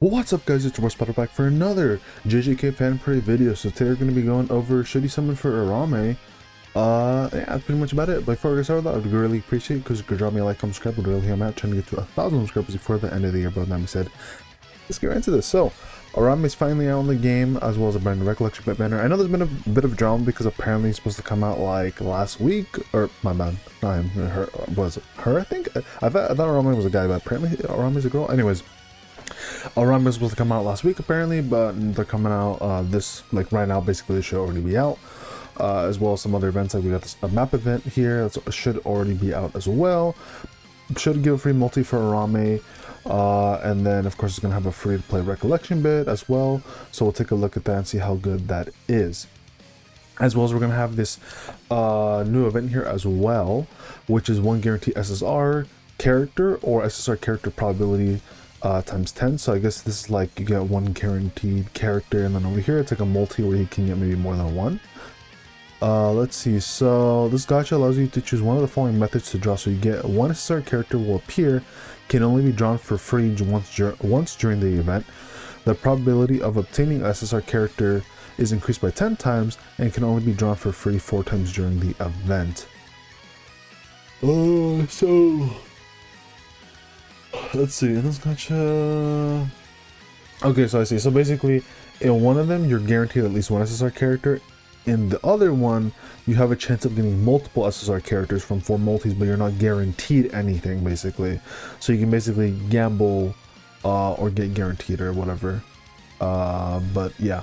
What's up guys, it's your boy Spider back for another JJKPhantomparade video. So today we're going to be going over should you summon for Uraume. Yeah, that's pretty much about it. But before we get started, I would really appreciate it because you could drop me a like, comment, subscribe, would really help me out, trying to get to 1,000 subscribers before the end of the year. But that being said, let's get right into this. So Uraume is finally out in the game, as well as a brand new recollection bit banner. I know there's been a bit of drama because apparently it's supposed to come out like last week, or my bad, not him, her, was it her? I think I thought Uraume was a guy, but apparently Uraume is a girl. Anyways, Uraume was supposed to come out last week apparently, but they're coming out this, like right now, basically the show already be out, as well as some other events. Like we got a map event here that should already be out as well. Should give a free multi for Uraume, and then of course it's gonna have a free to play recollection bit as well, so we'll take a look at that and see how good that is. As well as we're gonna have this new event here as well, which is one guaranteed SSR character or SSR character probability times 10. So I guess this is like you get one guaranteed character, and then over here it's like a multi where you can get maybe more than one. Let's see. So this gacha allows you to choose one of the following methods to draw. So you get one SSR character will appear, can only be drawn for free once during the event. The probability of obtaining a SSR character is increased by 10 times and can only be drawn for free 4 times during the event. So let's see, in this gacha, okay, so I see. So basically in one of them you're guaranteed at least one SSR character. In the other one you have a chance of getting multiple SSR characters from 4 multis, but you're not guaranteed anything basically. So you can basically gamble or get guaranteed or whatever. But yeah,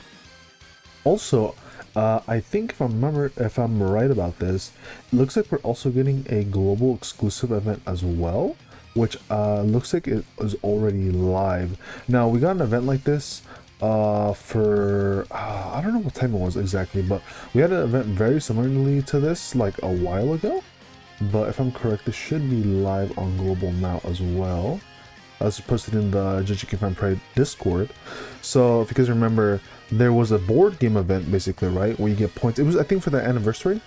also I think if I'm right about this, it looks like we're also getting a global exclusive event as well, which looks like it is already live. Now we got an event like this for I don't know what time it was exactly, but we had an event very similarly to this like a while ago. But if I'm correct, this should be live on global now as well. As posted in the JJKPhantomparade Discord. So if you guys remember, there was a board game event basically, right, where you get points. It was, I think, for the anniversary,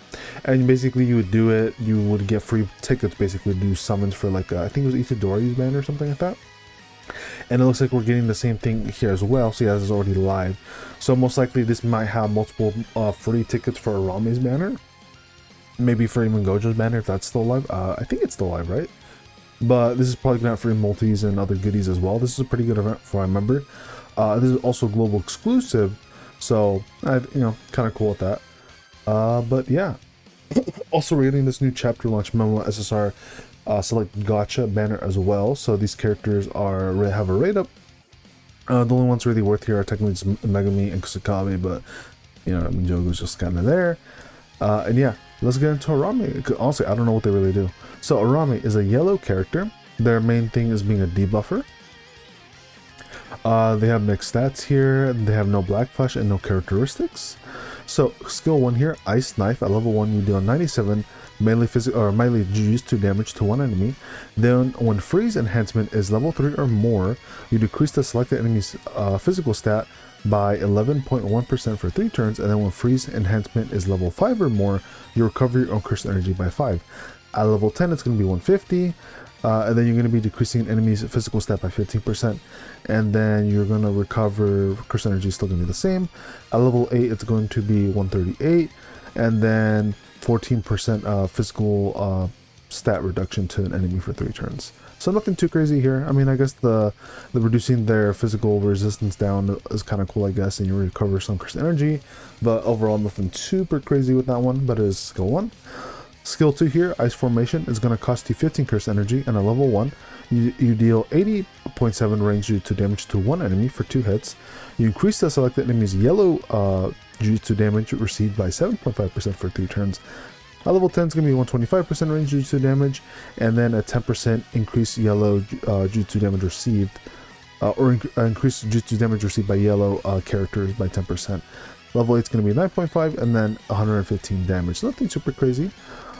and basically you would do it, you would get free tickets basically to do summons for like I think it was Itadori's band or something like that. And it looks like we're getting the same thing here as well. So yeah, this is already live, so most likely this might have multiple free tickets for Uraume's banner, maybe for even Gojo's banner if that's still live. I think it's still live, right? But this is probably gonna have free multis and other goodies as well. This is a pretty good event for I remember. This is also global exclusive, so you know, kind of cool with that. But yeah, also we're getting this new chapter launch memo SSR select gacha banner as well. So these characters have a rate up. The only ones really worth here are technically Megami and Kusakabe, but you know, I mean, Jogo's just kind of there. And yeah, let's get into Uraume. Honestly, I don't know what they really do. So Uraume is a yellow character. Their main thing is being a debuffer. They have mixed stats here. They have no black flash and no characteristics. So skill 1 here, Ice Knife. At level 1 you deal 97 melee physical or melee Jujutsu damage to one enemy. Then when freeze enhancement is level 3 or more, you decrease the selected enemy's physical stat by 11.1% for 3 turns, and then when freeze enhancement is level 5 or more, you recover your own cursed energy by 5. At level 10 it's going to be 150, and then you're going to be decreasing an enemy's physical stat by 15%, and then you're going to recover cursed energy, still going to be the same. At level 8 it's going to be 138, and then 14% physical stat reduction to an enemy for 3 turns. So nothing too crazy here. I mean, I guess the reducing their physical resistance down is kind of cool, I guess, and you recover some cursed energy, but overall nothing super crazy with that one, but it is skill 1. Skill 2 here, Ice Formation, is going to cost you 15 cursed energy, and at level 1 you deal 80.7 range Jujutsu damage to one enemy for 2 hits. You increase the selected enemy's yellow Jujutsu damage received by 7.5% for 3 turns. At level 10 is going to be 125% range Jujutsu damage, and then a 10% increased yellow Jujutsu damage received, or increased Jujutsu damage received by yellow characters by 10%. Level 8 is going to be 9.5, and then 115 damage. Nothing super crazy.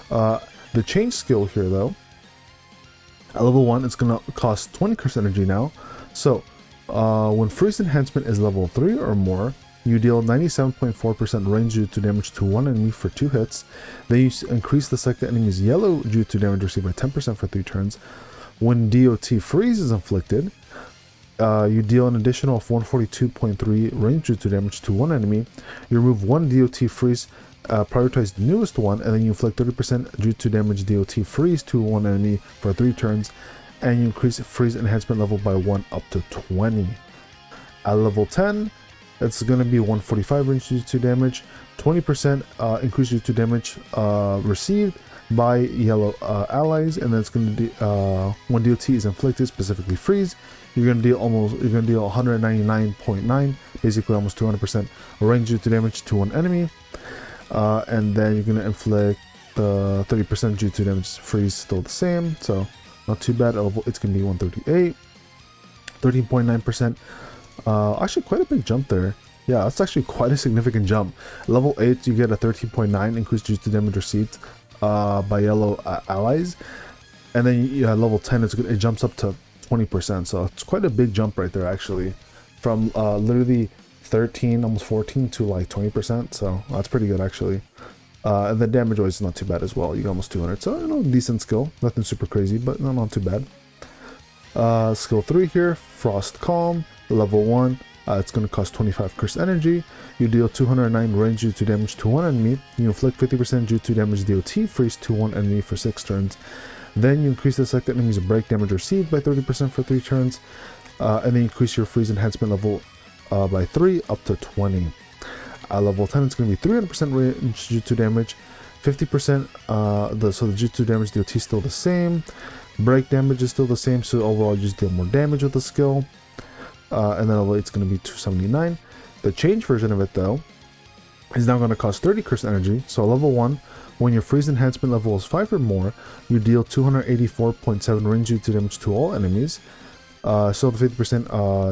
The change skill here though, at level 1 it's going to cost 20 cursed energy now. So when freeze enhancement is level 3 or more, you deal 97.4% range Jujutsu damage to one enemy for 2 hits. Then you increase the selected enemy's yellow Jujutsu damage received by 10% for 3 turns. When DOT freeze is inflicted, You deal an additional 142.3 range jutsu damage to one enemy. You remove one DOT freeze, prioritize the newest one, and then you inflict 30% jutsu damage DOT freeze to one enemy for 3 turns, and you increase freeze enhancement level by 1 up to 20. At level 10, it's going to be 145 range jutsu damage, 20% increased jutsu damage received by yellow allies, and then it's going to do when DOT is inflicted, specifically freeze, you're going to deal 199.9, basically almost 200% range jutsu damage to one enemy, and then you're going to inflict 30% jutsu damage. Freeze still the same, so not too bad. It's going to be 138, 13.9%. Actually quite a big jump there. Yeah, that's actually quite a significant jump. Level 8, you get a 13.9 increased jutsu damage received by yellow allies, and then level 10 it jumps up to 20%, so it's quite a big jump right there actually, from literally 13, almost 14 to like 20%, so that's pretty good actually. And the damage wise is not too bad as well. You get almost 200, so decent skill, nothing super crazy, but not too bad. Skill 3 here, Frost Calm, level 1. It's going to cost 25 curse energy. You deal 209 range jutsu damage to one enemy. You inflict 50% jutsu damage DOT freeze to one enemy for 6 turns. Then you increase the second enemy's break damage received by 30% for 3 turns. And then you increase your freeze enhancement level by 3 up to 20. At level 10, it's going to be 300% range jutsu damage, 50%. So the jutsu damage DOT is still the same. Break damage is still the same, so overall you just deal more damage with the skill. And then level 8 is going to be 279. The change version of it though is now going to cost 30 curse energy. So level 1, when your freeze enhancement level is 5 or more, you deal 284.7 range jutsu damage to all enemies. So the 50%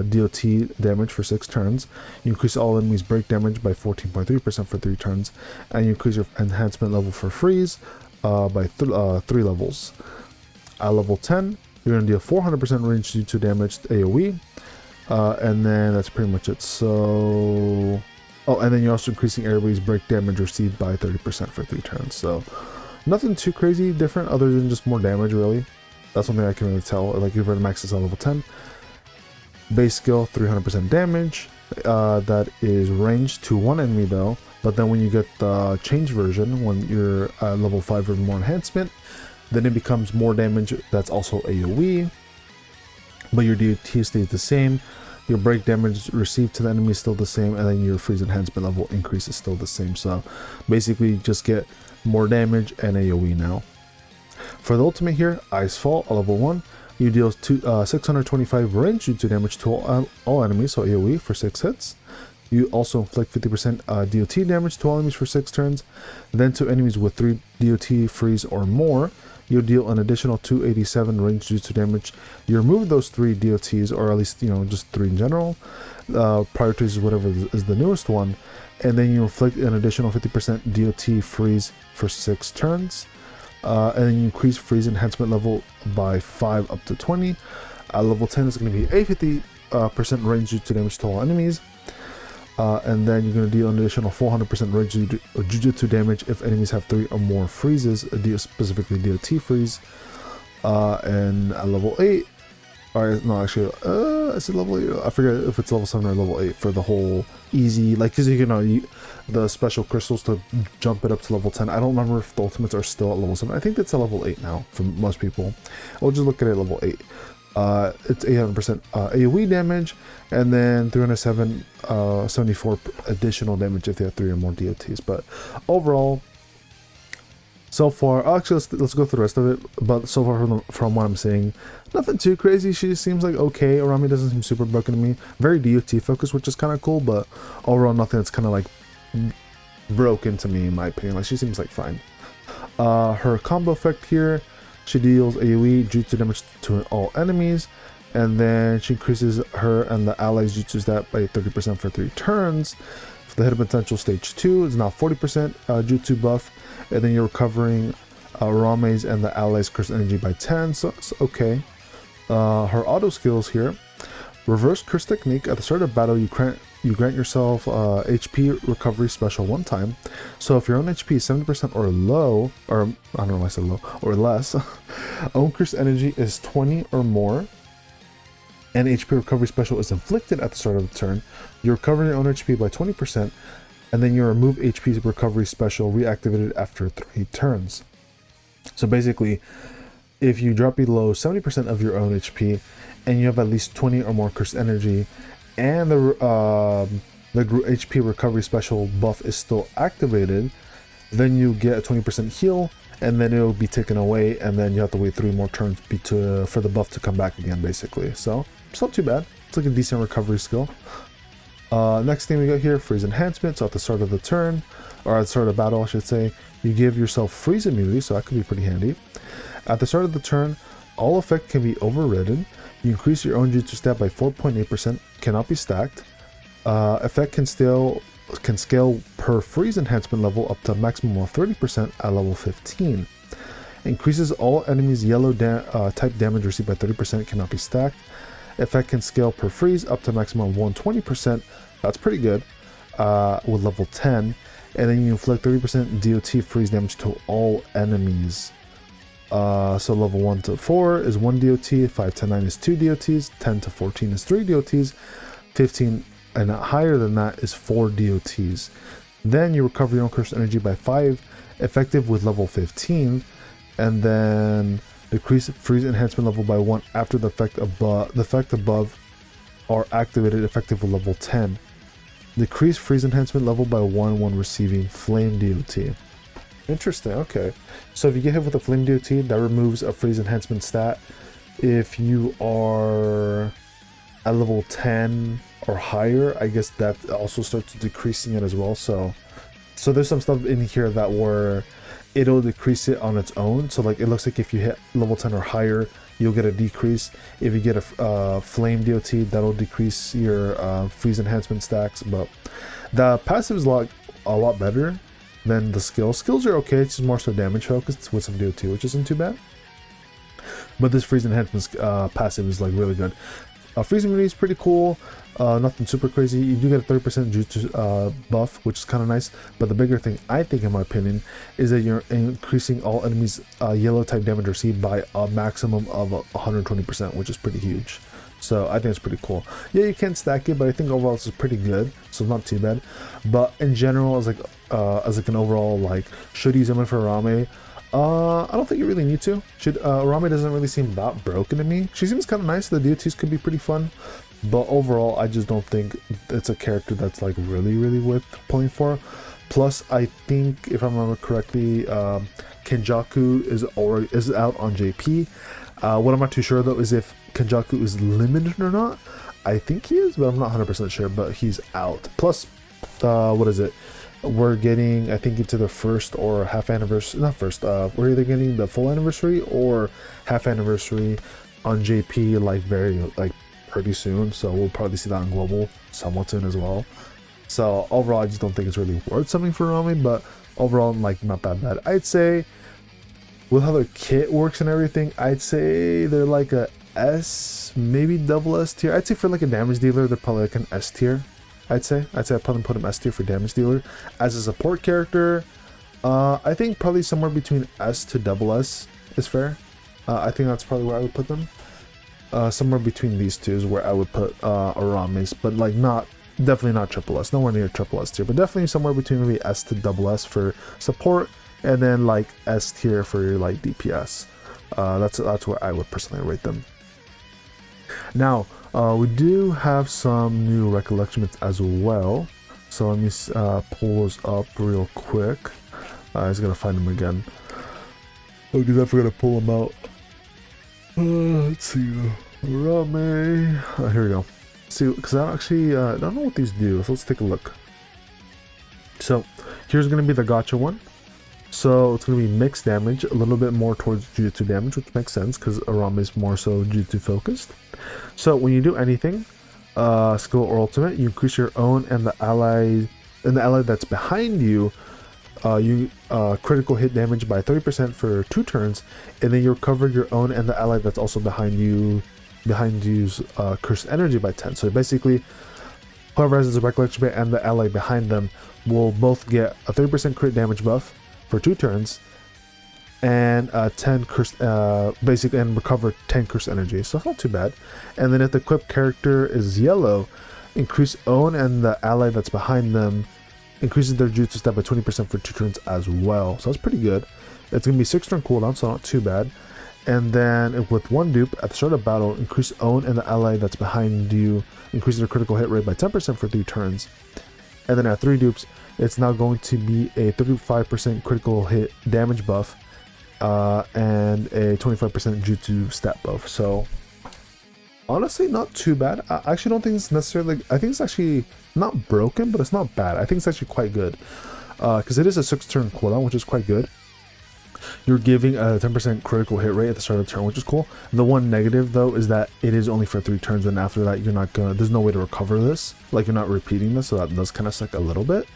DOT damage for 6 turns. You increase all enemies break damage by 14.3% for 3 turns, and you increase your enhancement level for freeze by 3 levels. At level 10, you're going to deal 400% range jutsu damage to AoE. And then that's pretty much it. So, and then you're also increasing everybody's break damage received by 30% for 3 turns. So, nothing too crazy different other than just more damage, really. That's one thing I can really tell. Like, if you're to max this at level 10, base skill 300% damage. That is ranged to one enemy though. But then when you get the change version, when you're at level 5 or more enhancement, then it becomes more damage. That's also AoE. But your DOT stays the same, your break damage received to the enemy is still the same, and then your freeze enhancement level increase is still the same. So basically just get more damage and AoE now. For the ultimate here, Ice Fall, level 1, you deal 625 range jutsu damage to all enemies, so AoE for 6 hits. You also inflict 50% DOT damage to all enemies for 6 turns. Then to enemies with 3 DOT freeze or more, you deal an additional 287 range jutsu damage. You remove those 3 DOTs, or at least, just 3 in general. Prioritizes whatever is the newest one. And then you inflict an additional 50% DOT freeze for 6 turns. And then you increase freeze enhancement level by 5 up to 20. At level 10 is going to be a 50% range jutsu damage to all enemies. And then you're going to deal an additional 400% range jujutsu damage if enemies have 3 or more freezes, specifically DOT freeze. And at level 8, or no, actually, is it level 8? I forget if it's level 7 or level 8 for the whole easy, like, because the special crystals to jump it up to level 10. I don't remember if the ultimates are still at level 7. I think it's at level 8 now for most people. We'll just look at it at level 8. It's 800% AoE damage, and then 74 additional damage if they have 3 or more DOTs. But overall, so far, actually let's go through the rest of it. But so far from what I'm saying, nothing too crazy. She seems like okay. Uraume doesn't seem super broken to me. Very DOT focused, which is kind of cool. But overall, nothing that's kind of like broken to me in my opinion. Like, she seems like fine. Her combo effect here. She deals AoE jutsu damage to all enemies, and then she increases her and the allies' jutsu stat by 30% for 3 turns. For the hidden potential stage 2 is now 40% jutsu buff, and then you're recovering Uraume's and the allies' curse energy by 10, so it's okay. Her auto skills here: reverse curse technique. At the start of battle, you grant yourself HP recovery special 1 time. So if your own HP is 70% or low, or I don't know why I said low, or less, own curse energy is 20 or more, and HP recovery special is inflicted at the start of the turn, you recover your own HP by 20%, and then your remove HP recovery special reactivated after 3 turns. So basically, if you drop below 70% of your own HP, and you have at least 20 or more cursed energy, and the HP recovery special buff is still activated, then you get a 20% heal, and then it'll be taken away, and then you have to wait 3 more turns for the buff to come back again, basically. So it's not too bad. It's like a decent recovery skill. Next thing we got here, freeze enhancement. So at the start of the turn, or at the start of battle I should say, you give yourself freeze immunity, so that could be pretty handy. At the start of the turn, all effect can be overridden. You increase your own jutsu stat by 4.8%, cannot be stacked. Effect can scale per freeze enhancement level up to a maximum of 30% at level 15. Increases all enemies yellow type damage received by 30%, cannot be stacked. Effect can scale per freeze up to a maximum of 120%, that's pretty good, with level 10. And then you inflict 30% DOT freeze damage to all enemies. So level 1 to 4 is 1 DOT, 5 to 9 is 2 DOTs, 10 to 14 is 3 DOTs, 15 and higher than that is 4 DOTs. Then you recover your own cursed energy by 5, effective with level 15, and then decrease freeze enhancement level by 1 after the effect above are activated, effective with level 10. Decrease freeze enhancement level by 1 when receiving flame DOT. Interesting, okay. So if you get hit with a flame DOT, that removes a freeze enhancement stat. If you are at level 10 or higher, I guess that also starts decreasing it as well. So there's some stuff in here that where it'll decrease it on its own. So like it looks like if you hit level 10 or higher, you'll get a decrease. If you get a flame DOT, that'll decrease your freeze enhancement stacks. But the passive is a lot better than the skills. Skills are okay, it's just more so damage focused with some DOT, which isn't too bad. But this freeze enhancement passive is like really good. Freeze immunity is pretty cool, nothing super crazy. You do get a 30% jutsu buff, which is kind of nice. But the bigger thing, I think, in my opinion, is that you're increasing all enemies yellow type damage received by a maximum of 120%, which is pretty huge. So I think it's pretty cool. Yeah, you can stack it, but I think overall this is pretty good, so it's not too bad. But in general, as an overall, like, should you use someone for Uraume? I don't think you really need to. Uraume doesn't really seem that broken to me. She seems kind of nice. The DOTs could be pretty fun, but overall, I just don't think it's a character that's like really worth playing for. Plus, I think if I remember correctly, Kenjaku is out on JP. What I'm not too sure though is if Kenjaku is limited or not. I think he is, but I'm not 100% sure. But he's out. Plus, what is it? We're getting, I think, into the first or half anniversary, not first, we're either getting the full anniversary or half anniversary on JP, like pretty soon. So we'll probably see that on global somewhat soon as well. So overall, I just don't think it's really worth something for Uraume, but overall, like, not that bad. I'd say with how their kit works and everything, I'd say they're like a S, maybe double S tier. I'd say for like a damage dealer, they're probably like an S tier. I'd probably put him S tier for damage dealer. As a support character, I think probably somewhere between S to double S is fair. I think that's probably where I would put them. Somewhere between these two is where I would put Uraume's, but like definitely not triple S, nowhere near triple S tier, but definitely somewhere between maybe S to double S for support, and then like S tier for your like DPS. That's where I would personally rate them. Now, we do have some new recollections as well, so let me pull those up real quick. I was gonna find them again. Oh, because I forgot to pull them out. Let's see, Uraume. Here we go. See, because I don't know what these do, so let's take a look. So here's gonna be the gacha one. So it's going to be mixed damage, a little bit more towards Jujutsu damage, which makes sense because Uraume is more so Jujutsu focused. So when you do anything, skill or ultimate, you increase your own and the ally that's behind you, critical hit damage by 30% for 2 turns, and then you recover your own and the ally that's also behind you's cursed energy by 10. So basically, whoever has the recollection bit and the ally behind them will both get a 30% crit damage buff for 2 turns, and 10 curse, basically, and recover 10 curse energy. So it's not too bad. And then if the equipped character is yellow, increase own and the ally that's behind them increases their jutsu stat by 20% for 2 turns as well. So that's pretty good. It's going to be 6 turn cooldown, so not too bad. And then with 1 dupe, at the start of battle, increase own and the ally that's behind you increases their critical hit rate by 10% for 3 turns. And then at 3 dupes, it's now going to be a 35% critical hit damage buff and a 25% jutsu stat buff. So honestly, not too bad. I actually don't think it's necessarily, I think it's actually not broken, but it's not bad. I think it's actually quite good because it is a 6 turn cooldown, which is quite good. You're giving a 10% critical hit rate at the start of the turn, which is cool. The one negative though is that it is only for 3 turns, and after that you're not gonna, there's no way to recover this, like you're not repeating this, so that does kind of suck a little bit.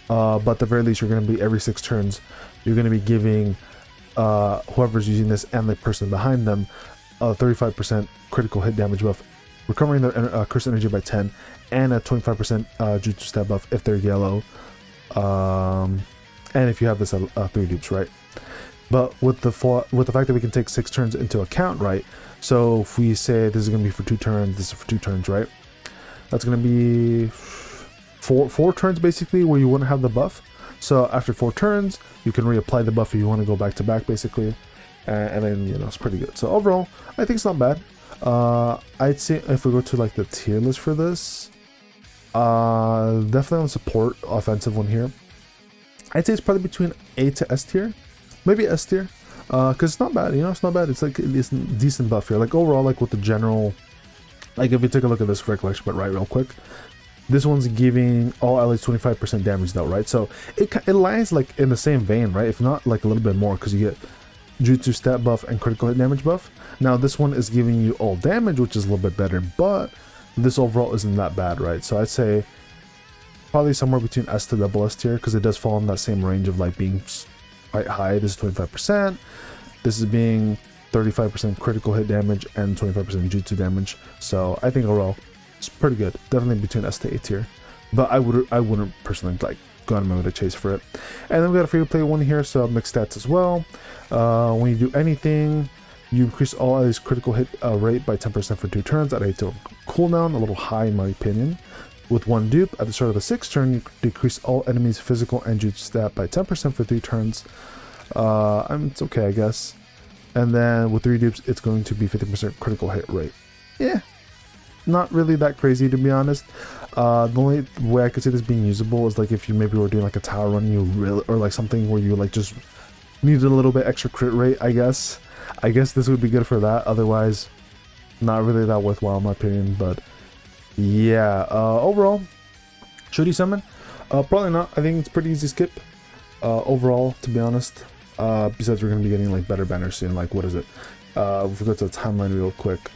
But at the very least, you're going to be every 6 turns you're going to be giving whoever's using this and the person behind them a 35% critical hit damage buff, recovering their curse energy by 10, and a 25% jutsu stat buff if they're yellow, and if you have this at 3 dupes, right? But with the fact that we can take 6 turns into account, right? So if we say this is going to be for 2 turns, this is for 2 turns, right? That's going to be four turns basically where you wouldn't have the buff. So after 4 turns, you can reapply the buff if you want to go back to back basically, and then you know it's pretty good. So overall, I think it's not bad. I'd say if we go to like the tier list for this, definitely on support offensive one here. I'd say it's probably between A to S tier, maybe S tier, because it's not bad. You know, it's not bad. It's like it's decent buff here. Like overall, like with the general, like if you take a look at this recollection, but right, real quick, this one's giving all allies 25% damage though, right? So it lies like in the same vein, right? If not like a little bit more, because you get jutsu stat buff and critical hit damage buff. Now this one is giving you all damage, which is a little bit better, but this overall isn't that bad, right? So I'd say probably somewhere between S to double S tier, because it does fall in that same range of like being quite high. This is 25%. This is being 35% critical hit damage and 25% jutsu damage. So I think overall it's pretty good. Definitely between S to A tier. But I wouldn't personally like go on my way to chase for it. And then we got a free to play one here, so mixed stats as well. When you do anything, you increase all allies critical hit rate by 10% for 2 turns at a cooldown, a little high in my opinion. With 1 dupe, at the start of the 6th turn, you decrease all enemies' physical and jutsu stat by 10% for 3 turns. I mean, it's okay, I guess. And then with 3 dupes, it's going to be 50% critical hit rate. Yeah, not really that crazy to be honest. The only way I could see this being usable is like if you maybe were doing like a tower run, you really, or like something where you like just needed a little bit extra crit rate. I guess this would be good for that. Otherwise, not really that worthwhile in my opinion. But yeah, overall, should you summon? Probably not. I think it's pretty easy skip. Overall, to be honest. Besides, we're gonna be getting like better banners soon. Like, what is it? If we go to the timeline real quick.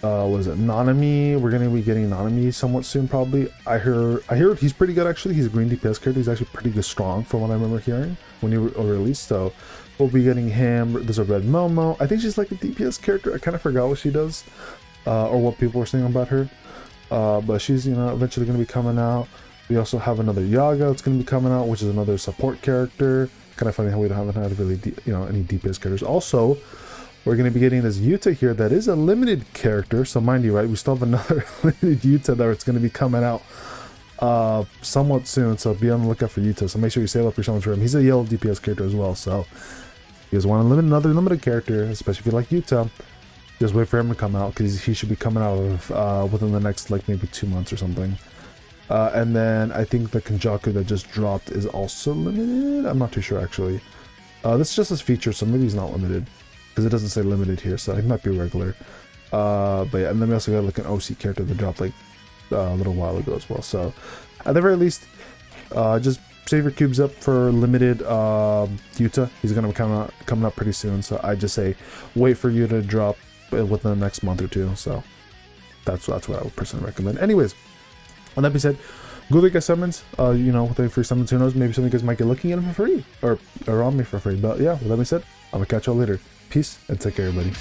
What is it? Nanami. We're gonna be getting Nanami somewhat soon, probably. I heard he's pretty good actually. He's a green DPS character. He's actually pretty good, strong from what I remember hearing when he released. So we'll be getting him. There's a red Momo. I think she's like a DPS character. I kind of forgot what she does, or what people were saying about her. But she's, you know, eventually gonna be coming out. We also have another Yaga that's gonna be coming out, which is another support character. Kind of funny how we haven't had really, any DPS characters. Also, we're going to be getting this Yuta here that is a limited character. So mind you, right, we still have another limited Yuta that's going to be coming out somewhat soon. So be on the lookout for Yuta. So make sure you save up your summons for him. He's a yellow DPS character as well. So if you guys want another limited character, especially if you like Yuta, just wait for him to come out, because he should be coming out of within the next like maybe 2 months or something. And then I think the Kenjaku that just dropped is also limited. I'm not too sure actually. This is just his feature, so maybe he's not limited, because it doesn't say limited here, so it might be regular. But yeah, and then we also got like an OC character that dropped like a little while ago as well. So at the very least, just save your cubes up for limited Yuta. He's gonna be coming up pretty soon. So I just say wait for you to drop within the next month or 2. So that's what I would personally recommend. Anyways. And that being said, go look at summons, with the free summons, who knows, maybe some of you guys might get looking at them for free, or on me for free. But yeah, with that being said, I'm gonna catch y'all later. Peace, and take care, everybody.